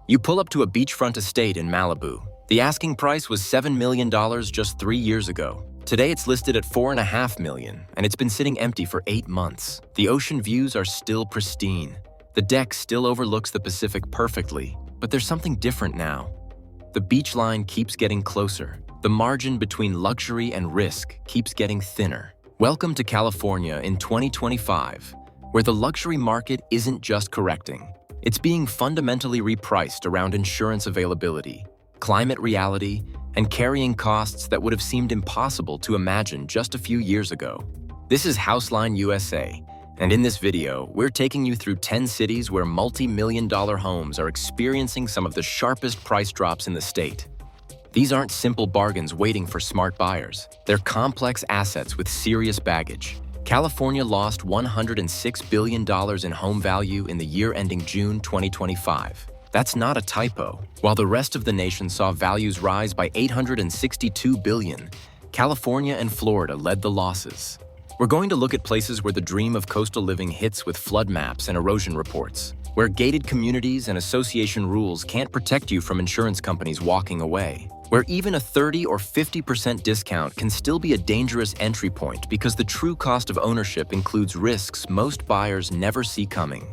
You pull up to a beachfront estate in Malibu. The asking price was $7 million just 3 years ago. Today it's listed at $4.5 million, and it's been sitting empty for 8 months. The ocean views are still pristine. The deck still overlooks the Pacific perfectly, but there's something different now. The beach line keeps getting closer. The margin between luxury and risk keeps getting thinner. Welcome to California in 2025, where the luxury market isn't just correcting. It's being fundamentally repriced around insurance availability, climate reality, and carrying costs that would have seemed impossible to imagine just a few years ago. This is HouseLine USA, and in this video, we're taking you through 10 cities where multi-million-dollar homes are experiencing some of the sharpest price drops in the state. These aren't simple bargains waiting for smart buyers. They're complex assets with serious baggage. California lost $106 billion in home value in the year ending June 2025. That's not a typo. While the rest of the nation saw values rise by $862 billion, California and Florida led the losses. We're going to look at places where the dream of coastal living hits with flood maps and erosion reports, where gated communities and association rules can't protect you from insurance companies walking away, where even a 30 or 50% discount can still be a dangerous entry point because the true cost of ownership includes risks most buyers never see coming.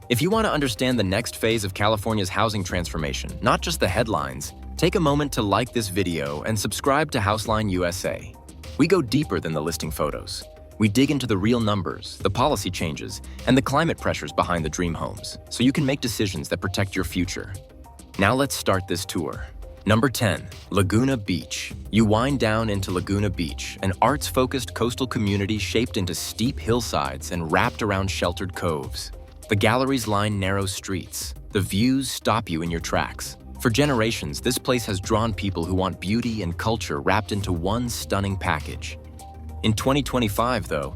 If you want to understand the next phase of California's housing transformation, not just the headlines, take a moment to like this video and subscribe to HouseLine USA. We go deeper than the listing photos. We dig into the real numbers, the policy changes, and the climate pressures behind the dream homes, so you can make decisions that protect your future. Now let's start this tour. Number 10, Laguna Beach. You wind down into Laguna Beach, an arts-focused coastal community shaped into steep hillsides and wrapped around sheltered coves. The galleries line narrow streets. The views stop you in your tracks. For generations, this place has drawn people who want beauty and culture wrapped into one stunning package. In 2025, though,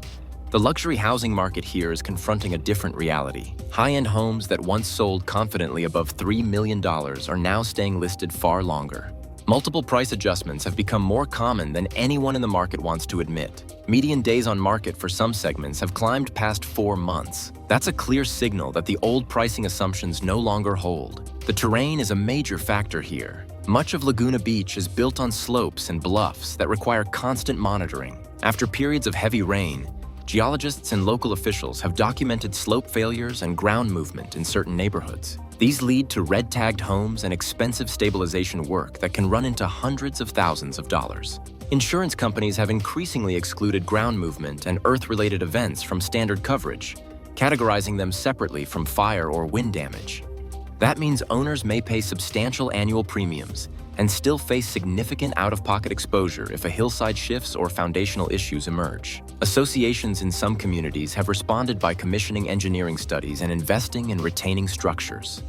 the luxury housing market here is confronting a different reality. High-end homes that once sold confidently above $3 million are now staying listed far longer. Multiple price adjustments have become more common than anyone in the market wants to admit. Median days on market for some segments have climbed past 4 months. That's a clear signal that the old pricing assumptions no longer hold. The terrain is a major factor here. Much of Laguna Beach is built on slopes and bluffs that require constant monitoring. After periods of heavy rain, geologists and local officials have documented slope failures and ground movement in certain neighborhoods. These lead to red-tagged homes and expensive stabilization work that can run into hundreds of thousands of dollars. Insurance companies have increasingly excluded ground movement and earth-related events from standard coverage, categorizing them separately from fire or wind damage. That means owners may pay substantial annual premiums and still face significant out-of-pocket exposure if a hillside shifts or foundational issues emerge. Associations in some communities have responded by commissioning engineering studies and investing in retaining structures.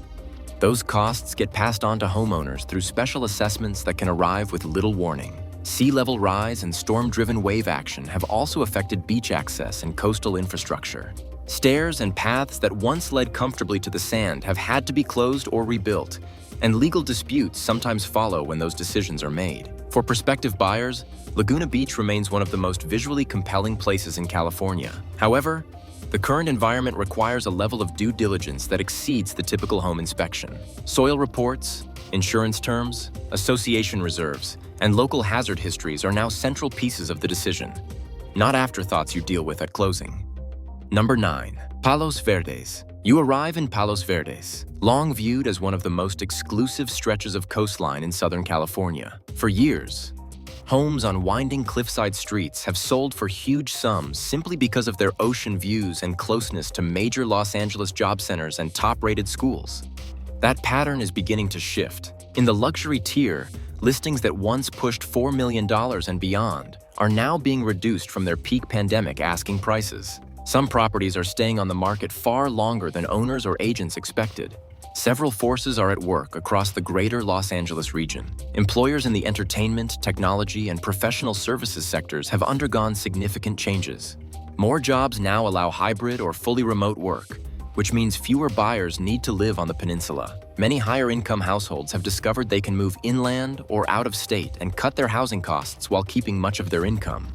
Those costs get passed on to homeowners through special assessments that can arrive with little warning. Sea level rise and storm-driven wave action have also affected beach access and coastal infrastructure. Stairs and paths that once led comfortably to the sand have had to be closed or rebuilt, and legal disputes sometimes follow when those decisions are made. For prospective buyers, Laguna Beach remains one of the most visually compelling places in California. However, the current environment requires a level of due diligence that exceeds the typical home inspection. Soil reports, insurance terms, association reserves, and local hazard histories are now central pieces of the decision, not afterthoughts you deal with at closing. Number 9, Palos Verdes. You arrive in Palos Verdes, long viewed as one of the most exclusive stretches of coastline in Southern California. For years, homes on winding cliffside streets have sold for huge sums simply because of their ocean views and closeness to major Los Angeles job centers and top-rated schools. That pattern is beginning to shift. In the luxury tier, listings that once pushed $4 million and beyond are now being reduced from their peak pandemic asking prices. Some properties are staying on the market far longer than owners or agents expected. Several forces are at work across the greater Los Angeles region. Employers in the entertainment, technology, and professional services sectors have undergone significant changes. More jobs now allow hybrid or fully remote work, which means fewer buyers need to live on the peninsula. Many higher-income households have discovered they can move inland or out of state and cut their housing costs while keeping much of their income.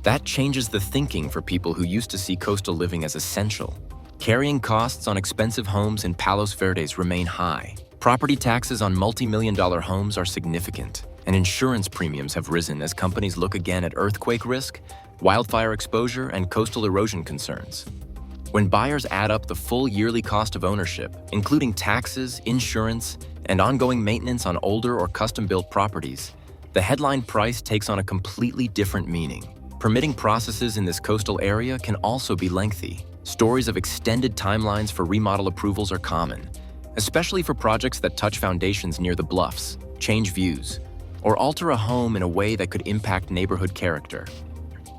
That changes the thinking for people who used to see coastal living as essential. Carrying costs on expensive homes in Palos Verdes remain high. Property taxes on multi-million-dollar homes are significant, and insurance premiums have risen as companies look again at earthquake risk, wildfire exposure, and coastal erosion concerns. When buyers add up the full yearly cost of ownership, including taxes, insurance, and ongoing maintenance on older or custom-built properties, the headline price takes on a completely different meaning. Permitting processes in this coastal area can also be lengthy. Stories of extended timelines for remodel approvals are common, especially for projects that touch foundations near the bluffs, change views, or alter a home in a way that could impact neighborhood character.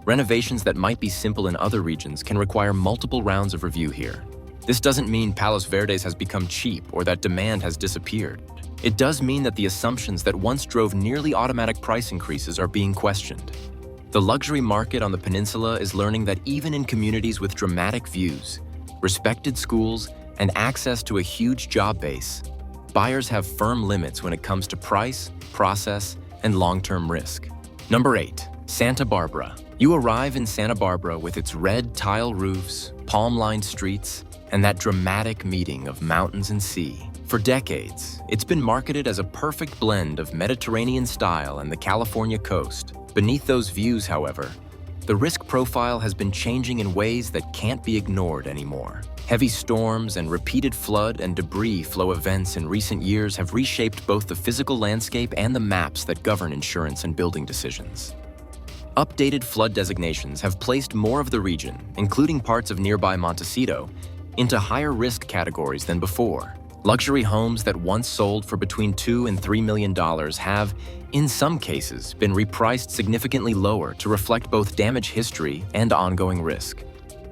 Renovations that might be simple in other regions can require multiple rounds of review here. This doesn't mean Palos Verdes has become cheap or that demand has disappeared. It does mean that the assumptions that once drove nearly automatic price increases are being questioned. The luxury market on the peninsula is learning that even in communities with dramatic views, respected schools, and access to a huge job base, buyers have firm limits when it comes to price, process, and long-term risk. Number 8. Santa Barbara. You arrive in Santa Barbara with its red tile roofs, palm-lined streets, and that dramatic meeting of mountains and sea. For decades, it's been marketed as a perfect blend of Mediterranean style and the California coast. Beneath those views, however, the risk profile has been changing in ways that can't be ignored anymore. Heavy storms and repeated flood and debris flow events in recent years have reshaped both the physical landscape and the maps that govern insurance and building decisions. Updated flood designations have placed more of the region, including parts of nearby Montecito, into higher risk categories than before. Luxury homes that once sold for between $2 and $3 million have, in some cases, been repriced significantly lower to reflect both damage history and ongoing risk.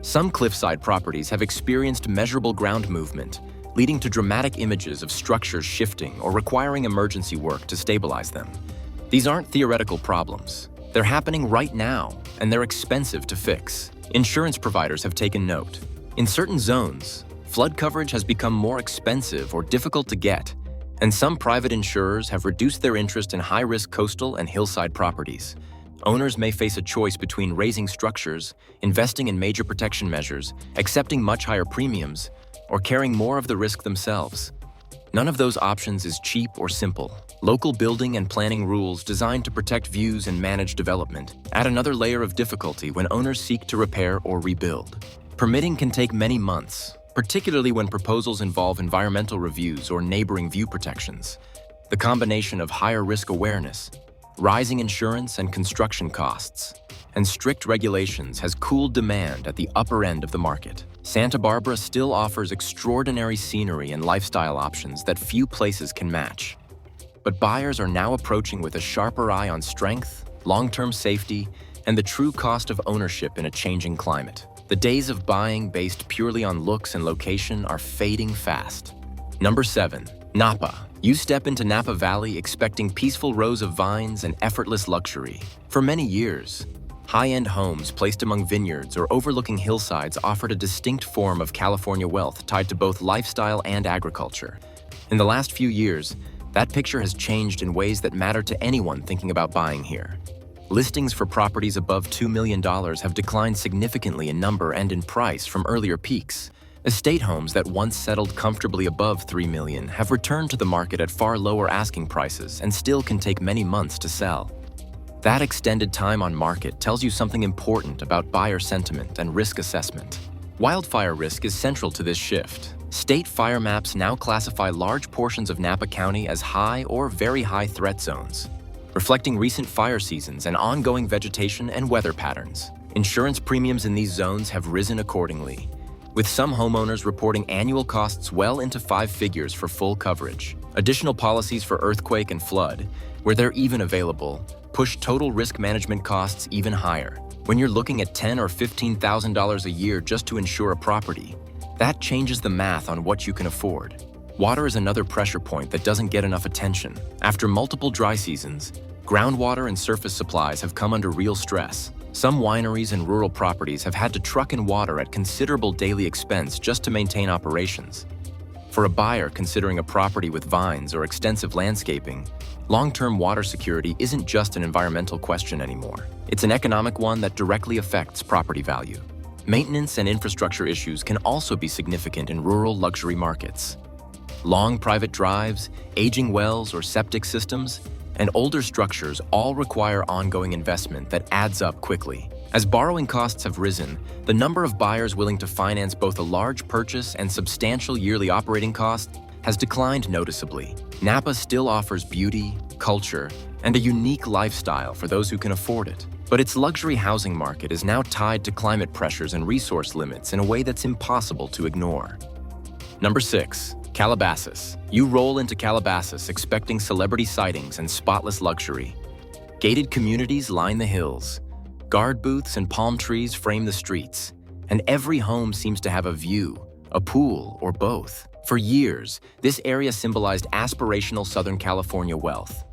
Some cliffside properties have experienced measurable ground movement, leading to dramatic images of structures shifting or requiring emergency work to stabilize them. These aren't theoretical problems. They're happening right now, and they're expensive to fix. Insurance providers have taken note. In certain zones, flood coverage has become more expensive or difficult to get, and some private insurers have reduced their interest in high-risk coastal and hillside properties. Owners may face a choice between raising structures, investing in major protection measures, accepting much higher premiums, or carrying more of the risk themselves. None of those options is cheap or simple. Local building and planning rules designed to protect views and manage development add another layer of difficulty when owners seek to repair or rebuild. Permitting can take many months, particularly when proposals involve environmental reviews or neighboring view protections. The combination of higher risk awareness, rising insurance and construction costs, and strict regulations has cooled demand at the upper end of the market. Santa Barbara still offers extraordinary scenery and lifestyle options that few places can match. But buyers are now approaching with a sharper eye on strength, long-term safety, and the true cost of ownership in a changing climate. The days of buying based purely on looks and location are fading fast. Number 7. Napa. You step into Napa Valley expecting peaceful rows of vines and effortless luxury. For many years, high-end homes placed among vineyards or overlooking hillsides offered a distinct form of California wealth tied to both lifestyle and agriculture. In the last few years, that picture has changed in ways that matter to anyone thinking about buying here. Listings for properties above $2 million have declined significantly in number and in price from earlier peaks. Estate homes that once settled comfortably above $3 million have returned to the market at far lower asking prices and still can take many months to sell. That extended time on market tells you something important about buyer sentiment and risk assessment. Wildfire risk is central to this shift. State fire maps now classify large portions of Napa County as high or very high threat zones, reflecting recent fire seasons and ongoing vegetation and weather patterns. Insurance premiums in these zones have risen accordingly, with some homeowners reporting annual costs well into 5 figures for full coverage. Additional policies for earthquake and flood, where they're even available, push total risk management costs even higher. When you're looking at $10,000 or $15,000 a year just to insure a property, that changes the math on what you can afford. Water is another pressure point that doesn't get enough attention. After multiple dry seasons, groundwater and surface supplies have come under real stress. Some wineries and rural properties have had to truck in water at considerable daily expense just to maintain operations. For a buyer considering a property with vines or extensive landscaping, long-term water security isn't just an environmental question anymore. It's an economic one that directly affects property value. Maintenance and infrastructure issues can also be significant in rural luxury markets. Long private drives, aging wells or septic systems, and older structures all require ongoing investment that adds up quickly. As borrowing costs have risen, the number of buyers willing to finance both a large purchase and substantial yearly operating costs has declined noticeably. Napa still offers beauty, culture, and a unique lifestyle for those who can afford it. But its luxury housing market is now tied to climate pressures and resource limits in a way that's impossible to ignore. Number 6. Calabasas. You roll into Calabasas expecting celebrity sightings and spotless luxury. Gated communities line the hills. Guard booths and palm trees frame the streets. And every home seems to have a view, a pool, or both. For years, this area symbolized aspirational Southern California wealth.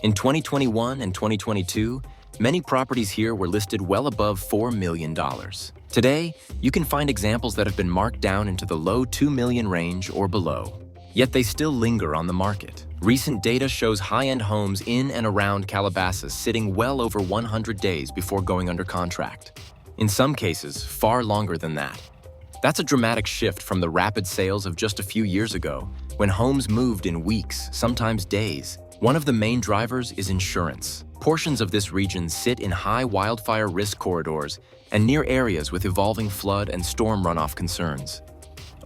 In 2021 and 2022, many properties here were listed well above $4 million. Today, you can find examples that have been marked down into the low $2 million range or below. Yet they still linger on the market. Recent data shows high-end homes in and around Calabasas sitting well over 100 days before going under contract. In some cases, far longer than that. That's a dramatic shift from the rapid sales of just a few years ago, when homes moved in weeks, sometimes days. One of the main drivers is insurance. Portions of this region sit in high wildfire risk corridors and near areas with evolving flood and storm runoff concerns.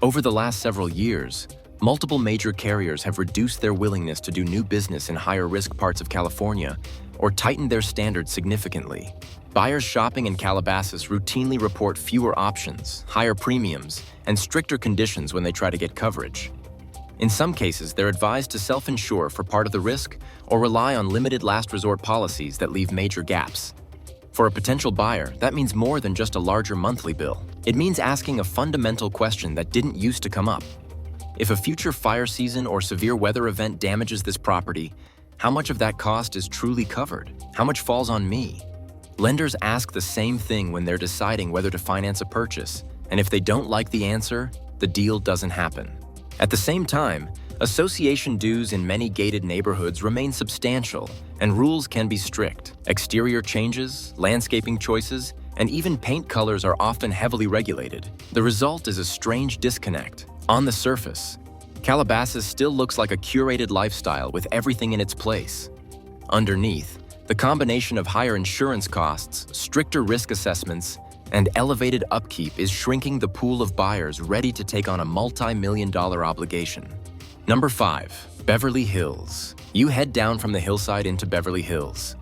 Over the last several years, multiple major carriers have reduced their willingness to do new business in higher-risk parts of California or tightened their standards significantly. Buyers shopping in Calabasas routinely report fewer options, higher premiums, and stricter conditions when they try to get coverage. In some cases, they're advised to self-insure for part of the risk or rely on limited last resort policies that leave major gaps. For a potential buyer, that means more than just a larger monthly bill. It means asking a fundamental question that didn't used to come up. If a future fire season or severe weather event damages this property, how much of that cost is truly covered? How much falls on me? Lenders ask the same thing when they're deciding whether to finance a purchase, and if they don't like the answer, the deal doesn't happen. At the same time, association dues in many gated neighborhoods remain substantial, and rules can be strict. Exterior changes, landscaping choices, and even paint colors are often heavily regulated. The result is a strange disconnect. On the surface, Calabasas still looks like a curated lifestyle with everything in its place. Underneath, the combination of higher insurance costs, stricter risk assessments, and elevated upkeep is shrinking the pool of buyers ready to take on a multi-million-dollar obligation. Number 5. Beverly Hills. You head down from the hillside into Beverly Hills,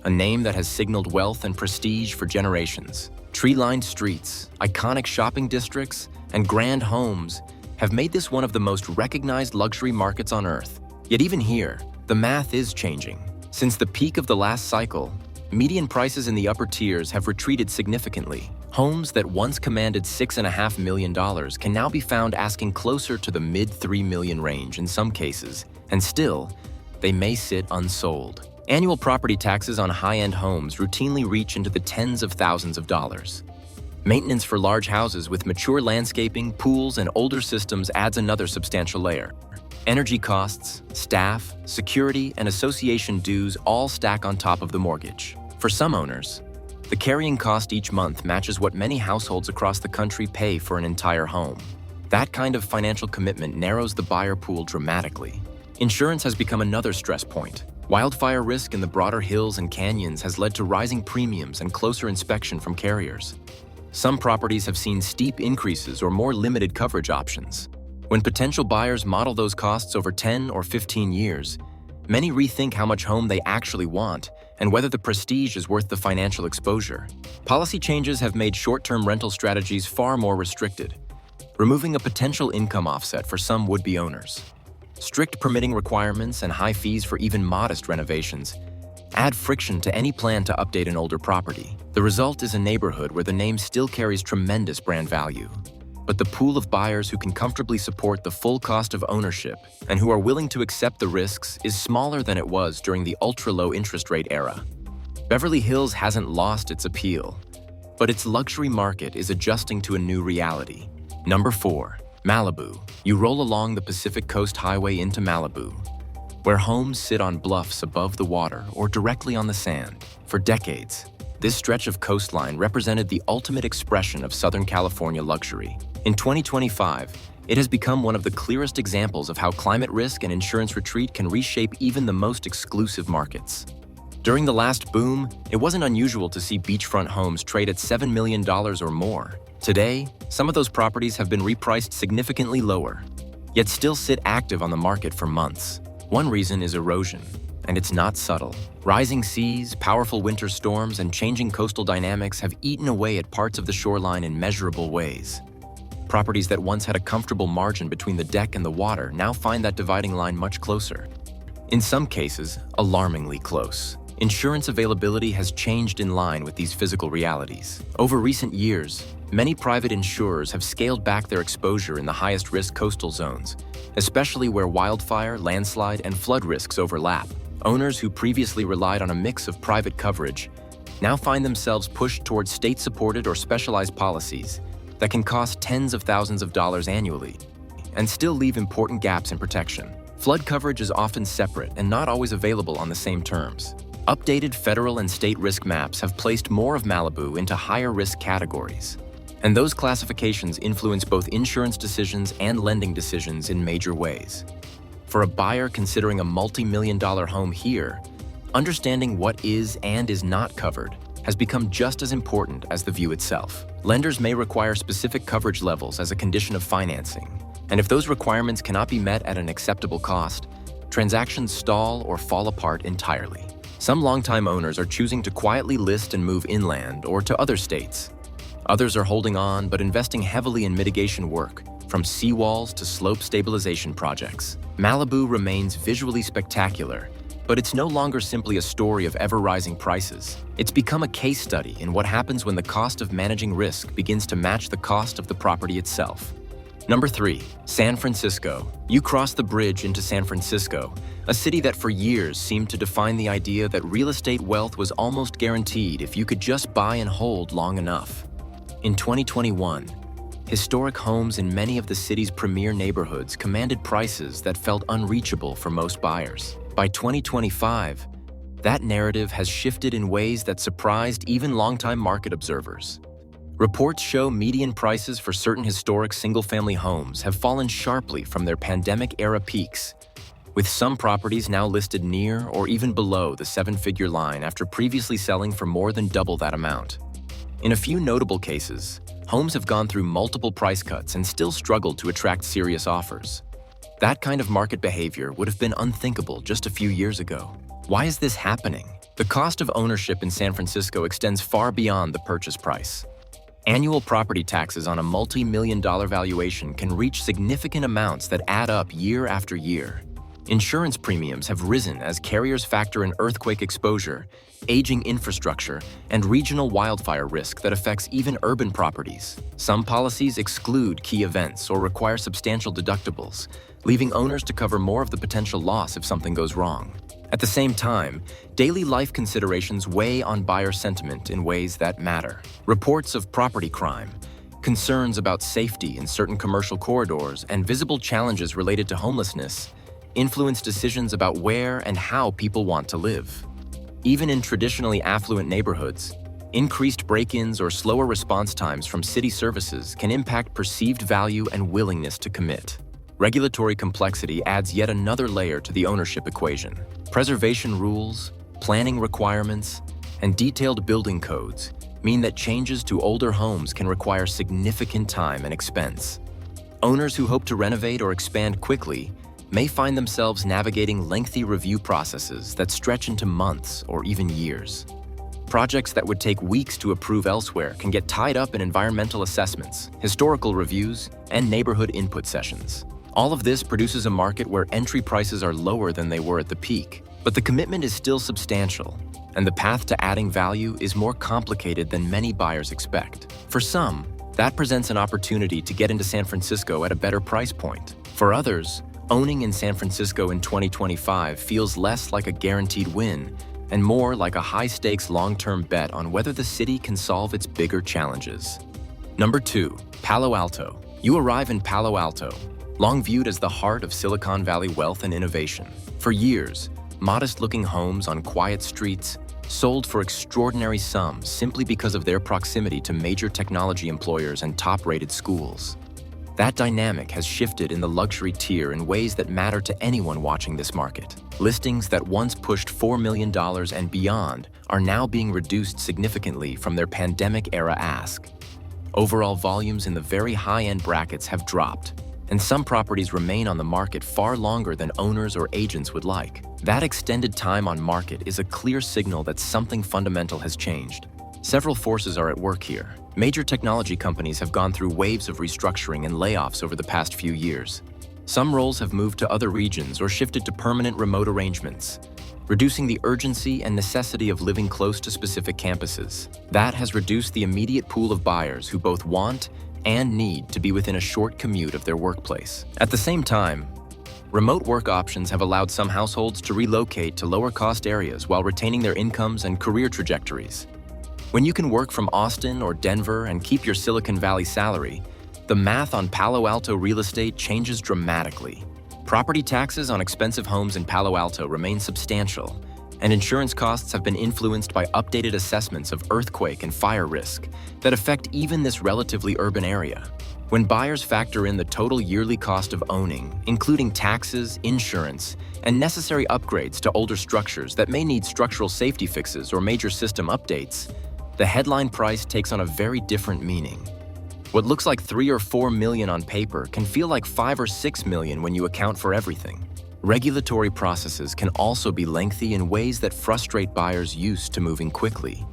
a name that has signaled wealth and prestige for generations. Tree-lined streets, iconic shopping districts, and grand homes have made this one of the most recognized luxury markets on Earth. Yet even here, the math is changing. Since the peak of the last cycle, median prices in the upper tiers have retreated significantly. Homes that once commanded $6.5 million can now be found asking closer to the mid-3 million range in some cases, and still, they may sit unsold. Annual property taxes on high-end homes routinely reach into the tens of thousands of dollars. Maintenance for large houses with mature landscaping, pools, and older systems adds another substantial layer. Energy costs, staff, security, and association dues all stack on top of the mortgage. For some owners, the carrying cost each month matches what many households across the country pay for an entire home. That kind of financial commitment narrows the buyer pool dramatically. Insurance has become another stress point. Wildfire risk in the broader hills and canyons has led to rising premiums and closer inspection from carriers. Some properties have seen steep increases or more limited coverage options. When potential buyers model those costs over 10 or 15 years, many rethink how much home they actually want and whether the prestige is worth the financial exposure. Policy changes have made short-term rental strategies far more restricted, removing a potential income offset for some would-be owners. Strict permitting requirements and high fees for even modest renovations add friction to any plan to update an older property. The result is a neighborhood where the name still carries tremendous brand value, but the pool of buyers who can comfortably support the full cost of ownership and who are willing to accept the risks is smaller than it was during the ultra-low interest rate era. Beverly Hills hasn't lost its appeal, but its luxury market is adjusting to a new reality. Number 4. Malibu. You roll along the Pacific Coast Highway into Malibu, where homes sit on bluffs above the water or directly on the sand. For decades, This stretch of coastline represented the ultimate expression of Southern California luxury. In 2025, it has become one of the clearest examples of how climate risk and insurance retreat can reshape even the most exclusive markets. During the last boom, it wasn't unusual to see beachfront homes trade at $7 million or more. Today, some of those properties have been repriced significantly lower, yet still sit active on the market for months. One reason is erosion, and it's not subtle. Rising seas, powerful winter storms, and changing coastal dynamics have eaten away at parts of the shoreline in measurable ways. Properties that once had a comfortable margin between the deck and the water now find that dividing line much closer. In some cases, alarmingly close. Insurance availability has changed in line with these physical realities. Over recent years, many private insurers have scaled back their exposure in the highest risk coastal zones, especially where wildfire, landslide, and flood risks overlap. Owners who previously relied on a mix of private coverage now find themselves pushed towards state-supported or specialized policies that can cost tens of thousands of dollars annually and still leave important gaps in protection. Flood coverage is often separate and not always available on the same terms. Updated federal and state risk maps have placed more of Malibu into higher risk categories, and those classifications influence both insurance decisions and lending decisions in major ways. For a buyer considering a multi-million-dollar home here, understanding what is and is not covered has become just as important as the view itself. Lenders may require specific coverage levels as a condition of financing, and if those requirements cannot be met at an acceptable cost, transactions stall or fall apart entirely. Some longtime owners are choosing to quietly list and move inland or to other states. Others are holding on but investing heavily in mitigation work, from seawalls to slope stabilization projects. Malibu remains visually spectacular, but it's no longer simply a story of ever-rising prices. It's become a case study in what happens when the cost of managing risk begins to match the cost of the property itself. Number 3, San Francisco. You cross the bridge into San Francisco, a city that for years seemed to define the idea that real estate wealth was almost guaranteed if you could just buy and hold long enough. In 2021, historic homes in many of the city's premier neighborhoods commanded prices that felt unreachable for most buyers. By 2025, that narrative has shifted in ways that surprised even longtime market observers. Reports show median prices for certain historic single-family homes have fallen sharply from their pandemic-era peaks, with some properties now listed near or even below the seven-figure line after previously selling for more than double that amount. In a few notable cases, homes have gone through multiple price cuts and still struggled to attract serious offers. That kind of market behavior would have been unthinkable just a few years ago. Why is this happening? The cost of ownership in San Francisco extends far beyond the purchase price. Annual property taxes on a multi-million-dollar valuation can reach significant amounts that add up year after year. Insurance premiums have risen as carriers factor in earthquake exposure, aging infrastructure, and regional wildfire risk that affects even urban properties. Some policies exclude key events or require substantial deductibles, leaving owners to cover more of the potential loss if something goes wrong. At the same time, daily life considerations weigh on buyer sentiment in ways that matter. Reports of property crime, concerns about safety in certain commercial corridors, and visible challenges related to homelessness influence decisions about where and how people want to live. Even in traditionally affluent neighborhoods, increased break-ins or slower response times from city services can impact perceived value and willingness to commit. Regulatory complexity adds yet another layer to the ownership equation. Preservation rules, planning requirements, and detailed building codes mean that changes to older homes can require significant time and expense. Owners who hope to renovate or expand quickly may find themselves navigating lengthy review processes that stretch into months or even years. Projects that would take weeks to approve elsewhere can get tied up in environmental assessments, historical reviews, and neighborhood input sessions. All of this produces a market where entry prices are lower than they were at the peak, but the commitment is still substantial, and the path to adding value is more complicated than many buyers expect. For some, that presents an opportunity to get into San Francisco at a better price point. For others, owning in San Francisco in 2025 feels less like a guaranteed win and more like a high-stakes long-term bet on whether the city can solve its bigger challenges. Number 2, Palo Alto. You arrive in Palo Alto, long viewed as the heart of Silicon Valley wealth and innovation. For years, modest-looking homes on quiet streets sold for extraordinary sums simply because of their proximity to major technology employers and top-rated schools. That dynamic has shifted in the luxury tier in ways that matter to anyone watching this market. Listings that once pushed $4 million and beyond are now being reduced significantly from their pandemic-era ask. Overall volumes in the very high-end brackets have dropped, and some properties remain on the market far longer than owners or agents would like. That extended time on market is a clear signal that something fundamental has changed. Several forces are at work here. Major technology companies have gone through waves of restructuring and layoffs over the past few years. Some roles have moved to other regions or shifted to permanent remote arrangements, reducing the urgency and necessity of living close to specific campuses. That has reduced the immediate pool of buyers who both want and need to be within a short commute of their workplace. At the same time, remote work options have allowed some households to relocate to lower-cost areas while retaining their incomes and career trajectories. When you can work from Austin or Denver and keep your Silicon Valley salary, the math on Palo Alto real estate changes dramatically. Property taxes on expensive homes in Palo Alto remain substantial, and insurance costs have been influenced by updated assessments of earthquake and fire risk that affect even this relatively urban area. When buyers factor in the total yearly cost of owning, including taxes, insurance, and necessary upgrades to older structures that may need structural safety fixes or major system updates, the headline price takes on a very different meaning. What looks like $3 or $4 million on paper can feel like $5 or $6 million when you account for everything. Regulatory processes can also be lengthy in ways that frustrate buyers used to moving quickly.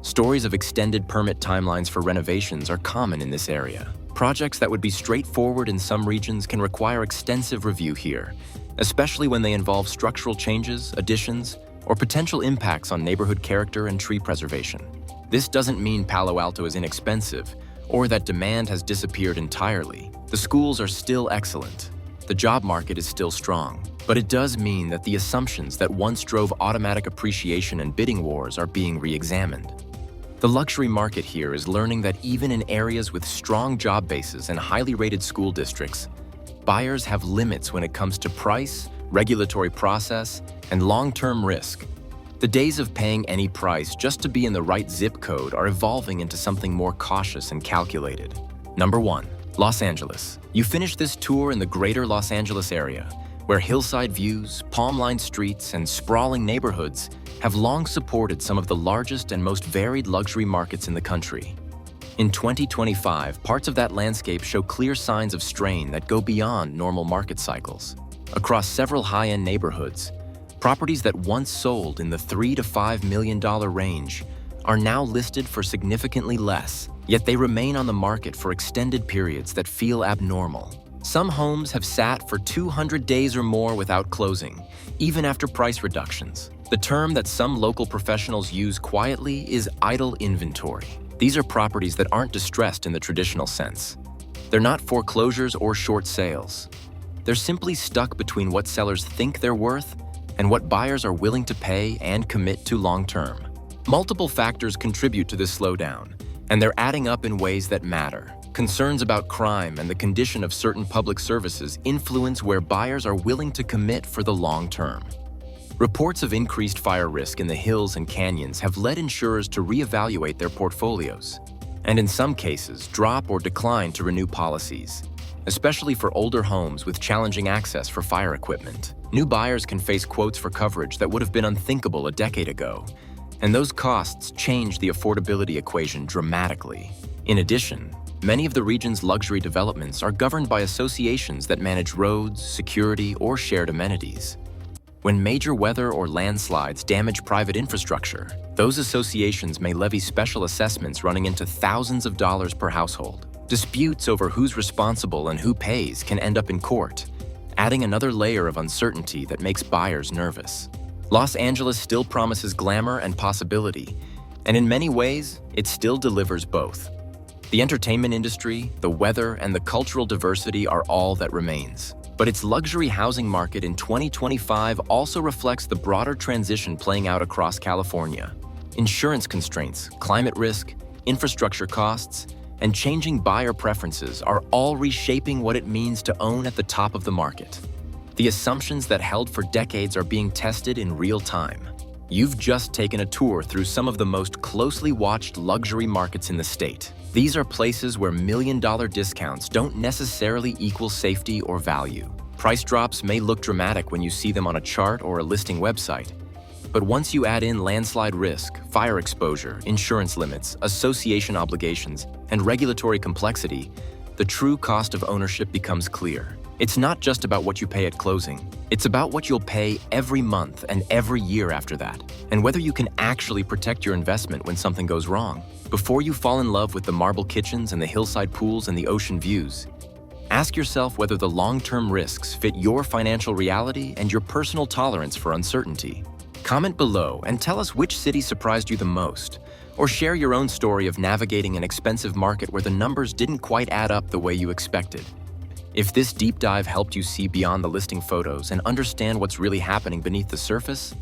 Stories of extended permit timelines for renovations are common in this area. Projects that would be straightforward in some regions can require extensive review here, especially when they involve structural changes, additions, or potential impacts on neighborhood character and tree preservation. This doesn't mean Palo Alto is inexpensive or that demand has disappeared entirely. The schools are still excellent. The job market is still strong. But it does mean that the assumptions that once drove automatic appreciation and bidding wars are being re-examined. The luxury market here is learning that even in areas with strong job bases and highly rated school districts, buyers have limits when it comes to price, regulatory process, and long-term risk. The days of paying any price just to be in the right zip code are evolving into something more cautious and calculated. Number 1. Los Angeles. You finish this tour in the greater Los Angeles area, where hillside views, palm-lined streets, and sprawling neighborhoods have long supported some of the largest and most varied luxury markets in the country. In 2025, parts of that landscape show clear signs of strain that go beyond normal market cycles. Across several high-end neighborhoods, properties that once sold in the $3 to $5 million range are now listed for significantly less, yet they remain on the market for extended periods that feel abnormal. Some homes have sat for 200 days or more without closing, even after price reductions. The term that some local professionals use quietly is idle inventory. These are properties that aren't distressed in the traditional sense. They're not foreclosures or short sales. They're simply stuck between what sellers think they're worth and what buyers are willing to pay and commit to long-term. Multiple factors contribute to this slowdown, and they're adding up in ways that matter. Concerns about crime and the condition of certain public services influence where buyers are willing to commit for the long term. Reports of increased fire risk in the hills and canyons have led insurers to reevaluate their portfolios, and in some cases, drop or decline to renew policies, especially for older homes with challenging access for fire equipment. New buyers can face quotes for coverage that would have been unthinkable a decade ago, and those costs change the affordability equation dramatically. In addition, many of the region's luxury developments are governed by associations that manage roads, security, or shared amenities. When major weather or landslides damage private infrastructure, those associations may levy special assessments running into thousands of dollars per household. Disputes over who's responsible and who pays can end up in court, adding another layer of uncertainty that makes buyers nervous. Los Angeles still promises glamour and possibility, and in many ways, it still delivers both. The entertainment industry, the weather, and the cultural diversity are all that remains. But its luxury housing market in 2025 also reflects the broader transition playing out across California. Insurance constraints, climate risk, infrastructure costs, and changing buyer preferences are all reshaping what it means to own at the top of the market. The assumptions that held for decades are being tested in real time. You've just taken a tour through some of the most closely watched luxury markets in the state. These are places where million-dollar discounts don't necessarily equal safety or value. Price drops may look dramatic when you see them on a chart or a listing website, but once you add in landslide risk, fire exposure, insurance limits, association obligations, and regulatory complexity, the true cost of ownership becomes clear. It's not just about what you pay at closing. It's about what you'll pay every month and every year after that, and whether you can actually protect your investment when something goes wrong. Before you fall in love with the marble kitchens and the hillside pools and the ocean views, ask yourself whether the long-term risks fit your financial reality and your personal tolerance for uncertainty. Comment below and tell us which city surprised you the most, or share your own story of navigating an expensive market where the numbers didn't quite add up the way you expected. If this deep dive helped you see beyond the listing photos and understand what's really happening beneath the surface,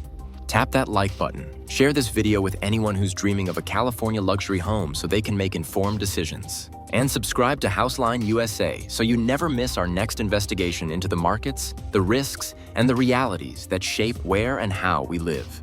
tap that like button. Share this video with anyone who's dreaming of a California luxury home so they can make informed decisions. And subscribe to HouseLine USA so you never miss our next investigation into the markets, the risks, and the realities that shape where and how we live.